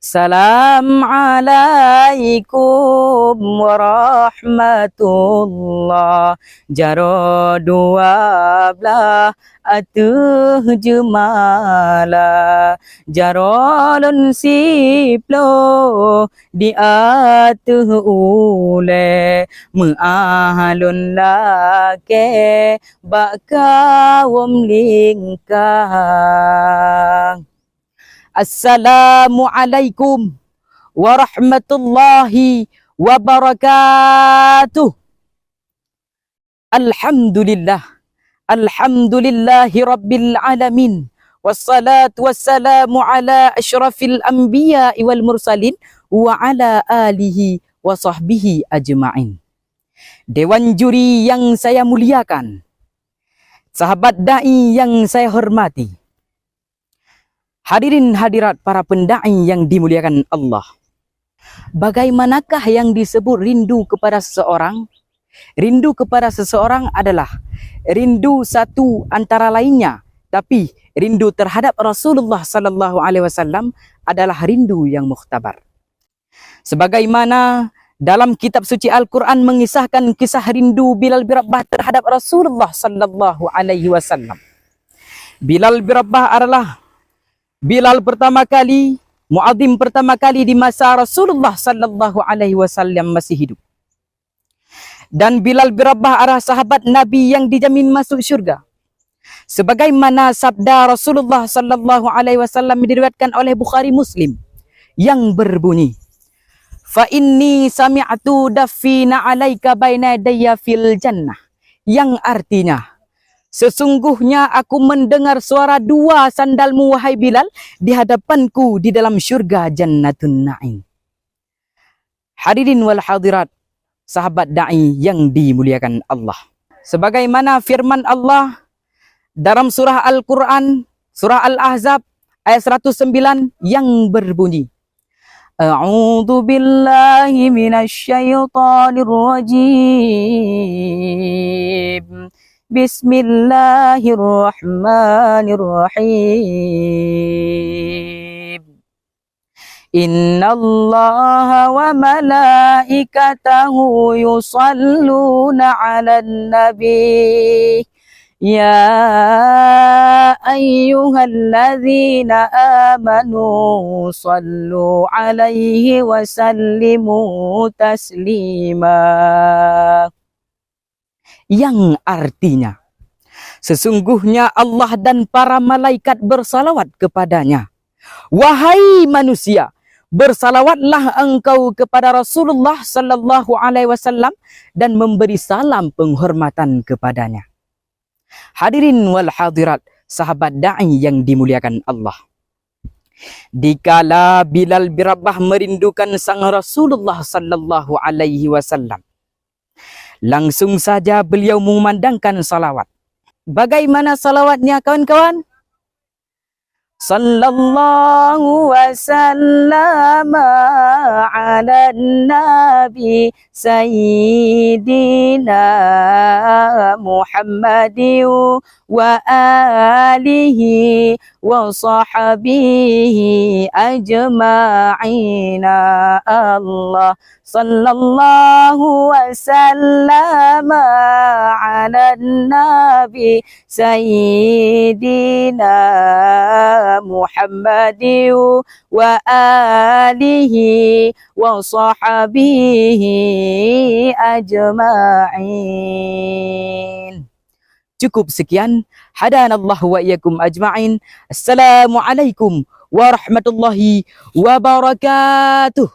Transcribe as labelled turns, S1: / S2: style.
S1: Salam alaikum warahmatullah. Jaro dua belah atuh jemala. Jaro lun siplo di atuh ule. Mu'ahalun lake bakawam lingkang. Assalamualaikum warahmatullahi wabarakatuh. Alhamdulillah. Alhamdulillahi rabbil alamin. Wassalatu wassalamu ala asyrafil anbiya wal mursalin wa ala alihi wa sahbihi ajma'in. Dewan juri yang saya muliakan, sahabat da'i yang saya hormati, hadirin hadirat para pendai yang dimuliakan Allah. Bagaimanakah yang disebut rindu kepada seseorang? Rindu kepada seseorang adalah rindu satu antara lainnya, tapi rindu terhadap Rasulullah sallallahu alaihi wasallam adalah rindu yang mukhtabar. Sebagaimana dalam kitab suci Al-Quran mengisahkan kisah rindu Bilal bin Rabah terhadap Rasulullah sallallahu alaihi wasallam. Bilal bin Rabah adalah Bilal pertama kali, muadzim pertama kali di masa Rasulullah sallallahu alaihi wasallam masih hidup. Dan Bilal bin Rabah adalah sahabat Nabi yang dijamin masuk syurga. Sebagaimana sabda Rasulullah sallallahu alaihi wasallam diriwayatkan oleh Bukhari Muslim yang berbunyi, "Fa inni sami'tu daffina 'alaika baina yadayya fil jannah." Yang artinya, sesungguhnya aku mendengar suara dua sandalmu wahai Bilal di hadapanku di dalam syurga Jannatun Na'im. Hadirin wal hadirat, sahabat da'i yang dimuliakan Allah. Sebagaimana firman Allah dalam surah Al-Quran, surah Al-Ahzab ayat 109 yang berbunyi, A'udzu billahi minasyaitonir rajim. Bismillahirrahmanirrahim. Innallaha wa malaikatahu yusalluna 'alan nabi. Ya ayyuhalladzina amanu sallu 'alaihi wa sallimu taslima. Yang artinya, sesungguhnya Allah dan para malaikat bersalawat kepadanya. Wahai manusia, bersalawatlah engkau kepada Rasulullah sallallahu alaihi wasallam dan memberi salam penghormatan kepadanya. Hadirin wal hadirat, sahabat da'i yang dimuliakan Allah. Dikala Bilal bin Rabah merindukan sang Rasulullah sallallahu alaihi wasallam, langsung saja beliau mengumandangkan salawat. Bagaimana salawatnya kawan-kawan? Sallallahu wasallama ala nabi sayyidina Muhammadin wa alihi wa sahbihi ajma'ina. Allah sallallahu wasallama ala nabi sayyidina Muhammadin wa alihi wa sahbihi ajma'in. Cukup sekian. Hadanallahu wa iyyakum ajma'in. Assalamualaikum warahmatullahi wabarakatuh.